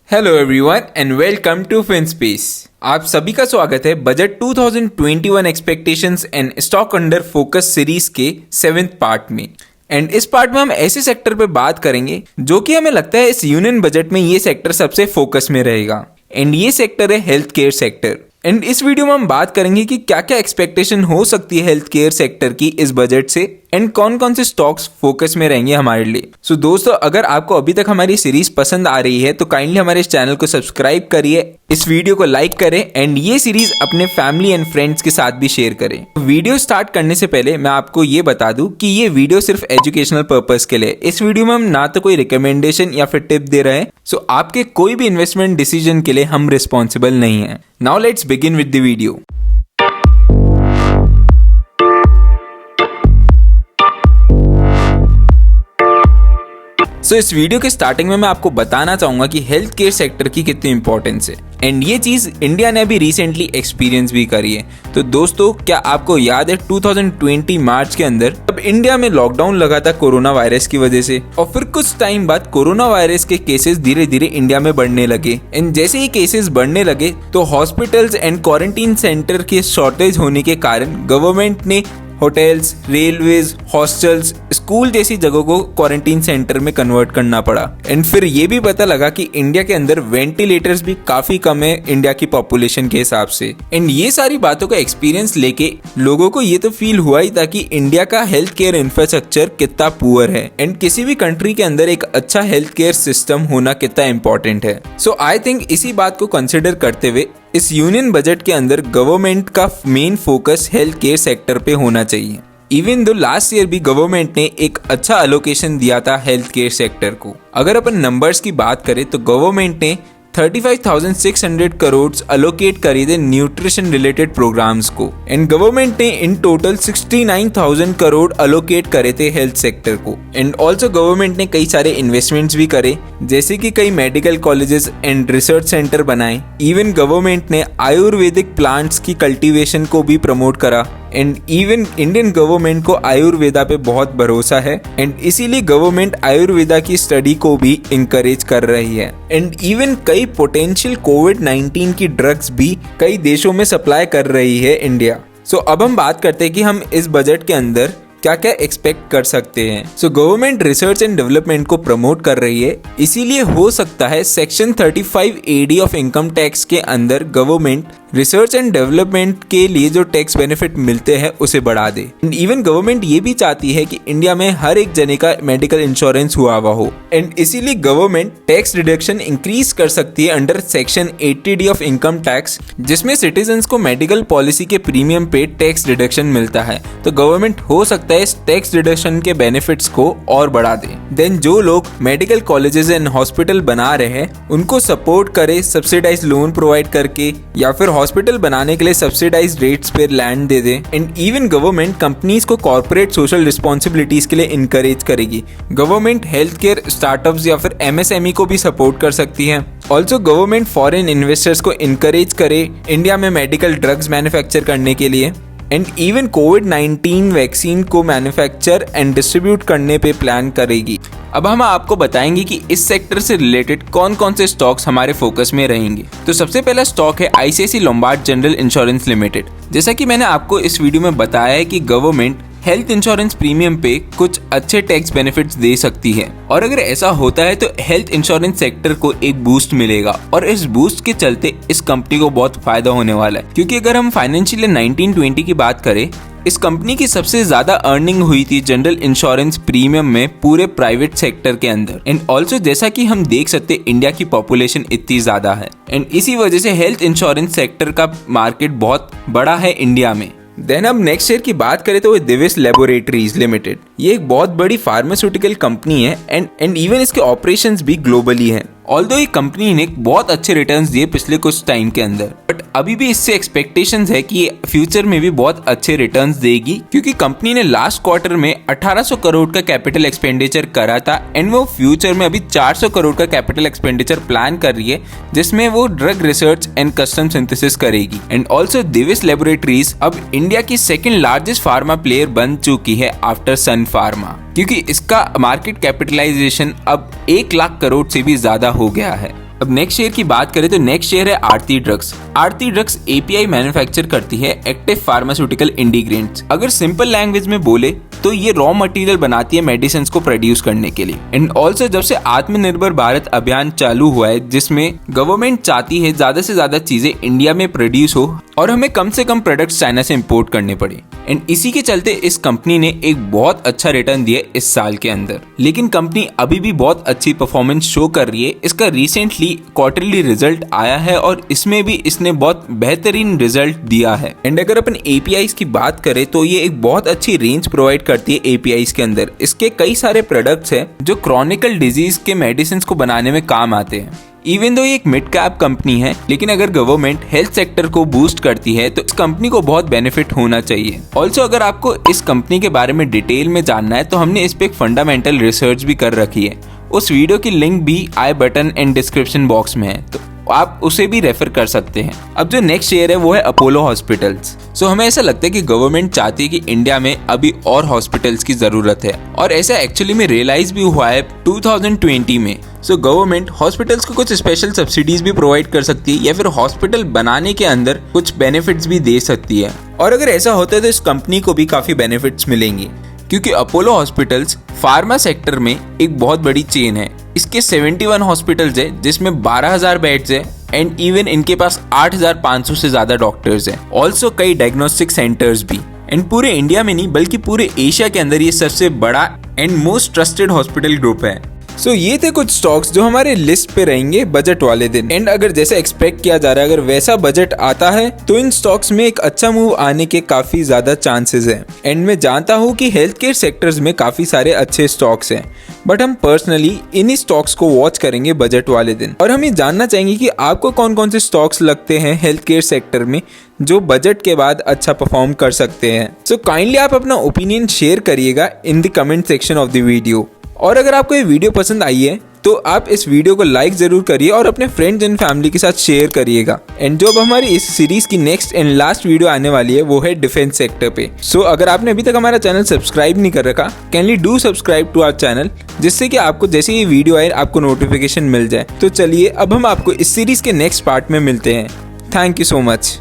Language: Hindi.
Hello everyone and welcome to Finspace. आप सभी का स्वागत है budget 2021 expectations and stock under focus series के 7th पार्ट में। एंड इस पार्ट में हम ऐसे सेक्टर पे बात करेंगे जो कि हमें लगता है इस यूनियन बजट में ये सेक्टर सबसे फोकस में रहेगा। एंड ये सेक्टर है हेल्थ केयर सेक्टर। एंड इस वीडियो में हम बात करेंगे कि क्या क्या एक्सपेक्टेशन हो सकती है हेल्थ केयर सेक्टर की इस बजट से एंड कौन कौन से स्टॉक्स फोकस में रहेंगे हमारे लिए। सो दोस्तों, अगर आपको अभी तक हमारी सीरीज पसंद आ रही है तो काइंडली हमारे इस चैनल को सब्सक्राइब करिए, इस वीडियो को लाइक करें एंड ये सीरीज अपने फैमिली एंड फ्रेंड्स के साथ भी शेयर करें। वीडियो स्टार्ट करने से पहले मैं आपको ये बता दूं कि ये वीडियो सिर्फ एजुकेशनल पर्पस के लिए। इस वीडियो में हम ना तो कोई रिकमेंडेशन या फिर टिप दे रहे हैं, सो आपके कोई भी इन्वेस्टमेंट डिसीजन के लिए हम रिस्पॉन्सिबल नहीं है। Now let's begin with the video. इस वीडियो के स्टार्टिंग में मैं आपको बताना चाहूंगा कि हेल्थ केयर सेक्टर की कितनी इंपॉर्टेंस है एंड ये चीज इंडिया ने अभी रिसेंटली एक्सपीरियंस भी करी है। तो दोस्तों, क्या आपको याद है 2020 मार्च के अंदर अब इंडिया में लॉकडाउन लगा था कोरोना वायरस की वजह से, और फिर कुछ टाइम बाद कोरोना वायरस के केसेस धीरे धीरे इंडिया में बढ़ने लगे। एंड जैसे ही केसेस बढ़ने लगे तो हॉस्पिटल्स एंड क्वारंटीन सेंटर के शॉर्टेज होने के कारण गवर्नमेंट ने होटल्स, रेलवेज, हॉस्टल्स, स्कूल जैसी जगहों को क्वारंटीन सेंटर में कन्वर्ट करना पड़ा। एंड फिर ये भी पता लगा कि इंडिया के अंदर वेंटिलेटर्स भी काफी कम है इंडिया की पॉपुलेशन के हिसाब से। एंड ये सारी बातों का एक्सपीरियंस लेके लोगों को ये तो फील हुआ ही था कि इंडिया का हेल्थ केयर इंफ्रास्ट्रक्चर कितना पुअर है एंड किसी भी कंट्री के अंदर एक अच्छा हेल्थ केयर सिस्टम होना कितना इंपॉर्टेंट है। सो आई थिंक इसी बात को कंसिडर करते हुए इस यूनियन बजट के अंदर गवर्नमेंट का main focus health care sector पे होना चाहिए। इवन दो लास्ट ईयर भी गवर्नमेंट ने एक अच्छा अलोकेशन दिया था हेल्थ केयर सेक्टर को। अगर अपन नंबर्स की बात करें तो गवर्नमेंट ने 35,600 करोड़ अलोकेट करे थे न्यूट्रिशन रिलेटेड प्रोग्राम्स को एंड गवर्नमेंट ने इन टोटल 69,000 करोड़ अलोकेट करे थे हेल्थ सेक्टर को। एंड ऑल्सो गवर्नमेंट ने कई सारे इन्वेस्टमेंट्स भी करे, जैसे कि कई medical colleges and research centre बनाए। इवन गवर्नमेंट ने आयुर्वेदिक प्लांट्स की कल्टीवेशन को भी प्रमोट करा। एंड इवन इंडियन गवर्नमेंट को आयुर्वेदा पे बहुत भरोसा है एंड इसीलिए गवर्नमेंट आयुर्वेदा की स्टडी को भी इंकरेज कर रही है। एंड इवन कई पोटेंशियल कोविड-19 की ड्रग्स भी कई देशों में सप्लाई कर रही है इंडिया। सो अब हम बात करते हैं कि हम इस बजट के अंदर क्या क्या एक्सपेक्ट कर सकते हैं। So government research and development को प्रमोट कर रही है, इसीलिए हो सकता है section 35 AD of income tax के अंदर गवर्नमेंट रिसर्च एंड डेवलपमेंट के लिए जो टैक्स बेनिफिट मिलते हैं उसे बढ़ा दे। एंड इवन गवर्नमेंट ये भी चाहती है कि इंडिया में हर एक जने का मेडिकल इंश्योरेंस हुआ हो एंड इसीलिए गवर्नमेंट टैक्स रिडक्शन इंक्रीज कर सकती है under section 80D of income tax, जिसमें सिटीजन्स को मेडिकल पॉलिसी के प्रीमियम पे टैक्स रिडक्शन मिलता है। तो गवर्नमेंट हो सकता है इस टैक्स रिडक्शन के बेनिफिट्स को और बढ़ा दे। देन जो लोग मेडिकल कॉलेजेस एंड हॉस्पिटल बना रहे हैं उनको सपोर्ट करे सब्सिडाइज लोन प्रोवाइड करके, या फिर हॉस्पिटल बनाने के लिए सब्सिडाइज रेट्स पे land they they. And even government companies को कॉर्पोरेट सोशल रिस्पॉन्सिबिलिटीज के लिए इनकरेज करेगी। गवर्नमेंट हेल्थ केयर स्टार्टअप्स या फिर MSME को भी सपोर्ट कर सकती है। ऑल्सो गवर्नमेंट फॉरेन इन्वेस्टर्स को इनकरेज करे इंडिया में मेडिकल ड्रग्स मैन्युफैक्चर करने के लिए। एंड इवन कोविड-19 वैक्सीन को मैन्युफैक्चर एंड डिस्ट्रीब्यूट करने पे प्लान करेगी। अब हम आपको बताएंगे कि इस सेक्टर से रिलेटेड कौन कौन से स्टॉक्स हमारे फोकस में रहेंगे। तो सबसे पहला स्टॉक है ICICI Lombard general insurance limited. जैसा कि मैंने आपको इस वीडियो में बताया है कि गवर्नमेंट हेल्थ इंश्योरेंस प्रीमियम पे कुछ अच्छे टैक्स बेनिफिट्स दे सकती है, और अगर ऐसा होता है तो हेल्थ इंश्योरेंस सेक्टर को एक बूस्ट मिलेगा और इस बूस्ट के चलते इस कंपनी को बहुत फायदा होने वाला है। क्योंकि अगर हम फाइनेंशियल 19-20 की बात करें, इस कंपनी की सबसे ज्यादा अर्निंग हुई थी जनरल इंश्योरेंस प्रीमियम में पूरे प्राइवेट सेक्टर के अंदर। एंड ऑल्सो जैसा कि हम देख सकते हैं इंडिया की पॉपुलेशन इतनी ज्यादा है एंड इसी वजह से हेल्थ इंश्योरेंस सेक्टर का मार्केट बहुत बड़ा है इंडिया में। देन अब नेक्स्ट शेयर की बात करें तो वो दिविस लेबोरेटरीज लिमिटेड। ये एक बहुत बड़ी फार्मास्यूटिकल कंपनी है एंड इवन इसके ऑपरेशंस भी ग्लोबली हैं। ऑल्दो ये कंपनी ने बहुत अच्छे रिटर्न्स दिए पिछले कुछ टाइम के अंदर, बट अभी भी इससे एक्सपेक्टेशंस है कि ये फ्यूचर में भी बहुत अच्छे रिटर्न्स देगी, क्योंकि कंपनी ने लास्ट क्वार्टर में 1800 करोड़ का कैपिटल एक्सपेंडिचर करा था एंड वो फ्यूचर में अभी 400 करोड़ का कैपिटल एक्सपेंडिचर प्लान कर रही है, जिसमें वो drug research and custom synthesis करेगी। एंड ऑल्सो दिविस लेबोरेटरीज अब इंडिया की सेकेंड लार्जेस्ट फार्मा प्लेयर बन चुकी है आफ्टर सन फार्मा, क्योंकि इसका मार्केट कैपिटलाइजेशन अब 1 लाख करोड़ से भी ज्यादा हो गया है। अब नेक्स्ट शेयर की बात करें तो नेक्स्ट शेयर है आरती ड्रग्स। आरती ड्रग्स एपीआई मैन्युफैक्चर करती है एक्टिव फार्मास्यूटिकल इंग्रेडिएंट्स। अगर सिंपल लैंग्वेज में बोले तो ये रॉ मटेरियल बनाती है मेडिसिन को प्रोड्यूस करने के लिए। एंड ऑल्सो जब से आत्मनिर्भर भारत अभियान चालू हुआ है, जिसमें गवर्नमेंट चाहती है ज्यादा से ज्यादा चीजें इंडिया में प्रोड्यूस हो और हमें कम से कम प्रोडक्ट्स चाइना से इंपोर्ट करने पड़े, एंड इसी के चलते इस कंपनी ने एक बहुत अच्छा रिटर्न दिया इस साल के अंदर। लेकिन कंपनी अभी भी बहुत अच्छी परफॉर्मेंस शो कर रही है। इसका रिसेंटली क्वार्टरली रिजल्ट आया है और इसमें भी इसने बहुत बेहतरीन रिजल्ट दिया है। एंड अगर अपन एपीआईज की बात करें तो ये एक बहुत अच्छी रेंज प्रोवाइड करती है एपीआईज के अंदर। इसके कई सारे प्रोडक्ट्स हैं जो क्रॉनिकल डिजीज के मेडिसिन को बनाने में काम आते हैं। इवन दो ये एक मिड कैप कंपनी है, लेकिन अगर गवर्नमेंट हेल्थ सेक्टर को बूस्ट करती है तो इस कंपनी को बहुत बेनिफिट होना चाहिए। ऑल्सो अगर आपको इस कंपनी के बारे में डिटेल में जानना है तो हमने इस पे एक फंडामेंटल रिसर्च भी कर रखी है। उस वीडियो की लिंक भी आई बटन एंड डिस्क्रिप्शन बॉक्स में है, तो आप उसे भी रेफर कर सकते हैं। अब जो नेक्स्ट शेयर है वो है अपोलो हॉस्पिटल्स। सो हमें ऐसा लगता है कि गवर्नमेंट चाहती है कि इंडिया में अभी और हॉस्पिटल्स की जरूरत है, और ऐसा एक्चुअली में रियलाइज भी हुआ है 2020 में। सो गवर्नमेंट हॉस्पिटल्स को कुछ स्पेशल सब्सिडीज भी प्रोवाइड कर सकती है या फिर हॉस्पिटल बनाने के अंदर कुछ बेनिफिट्स भी दे सकती है। और अगर ऐसा होता है तो इस कंपनी को भी काफी बेनिफिट्स मिलेंगे, क्योंकि अपोलो हॉस्पिटल्स फार्मा सेक्टर में एक बहुत बड़ी चेन है। इसके 71 हॉस्पिटल्स है जिसमें 12,000 बेड्स है, एंड इवन इनके पास 8,500 से ज्यादा डॉक्टर्स हैं। ऑल्सो कई डायग्नोस्टिक सेंटर्स भी। एंड पूरे इंडिया में नहीं बल्कि पूरे एशिया के अंदर ये सबसे बड़ा and most trusted hospital group है। सो ये थे कुछ स्टॉक्स जो हमारे लिस्ट पे रहेंगे बजट वाले दिन। एंड अगर जैसा एक्सपेक्ट किया जा रहा है, अगर वैसा बजट आता है तो इन स्टॉक्स में एक अच्छा मूव आने के काफी ज्यादा चांसेस हैं। एंड मैं जानता हूँ कि हेल्थ केयर सेक्टर्स में काफी सारे अच्छे स्टॉक्स हैं, बट हम पर्सनली इन्हीं स्टॉक्स को वॉच करेंगे बजट वाले दिन। और हम ये जानना चाहेंगे कि आपको कौन कौन से स्टॉक्स लगते हैं हेल्थ केयर सेक्टर में जो बजट के बाद अच्छा परफॉर्म कर सकते हैं। सो काइंडली आप अपना ओपिनियन शेयर करिएगा in the comment section of the video. और अगर आपको ये वीडियो पसंद आई है तो आप इस वीडियो को लाइक जरूर करिए और अपने फ्रेंड्स एंड फैमिली के साथ शेयर करिएगा। एंड जो अब हमारी इस सीरीज की नेक्स्ट एंड लास्ट वीडियो आने वाली है वो है डिफेंस सेक्टर पे। सो अगर आपने अभी तक हमारा चैनल सब्सक्राइब नहीं कर रखा, kindly do subscribe to our channel, जिससे कि आपको जैसे ये वीडियो आए आपको नोटिफिकेशन मिल जाए। तो चलिए अब हम आपको इस सीरीज के नेक्स्ट पार्ट में मिलते हैं। Thank you so much.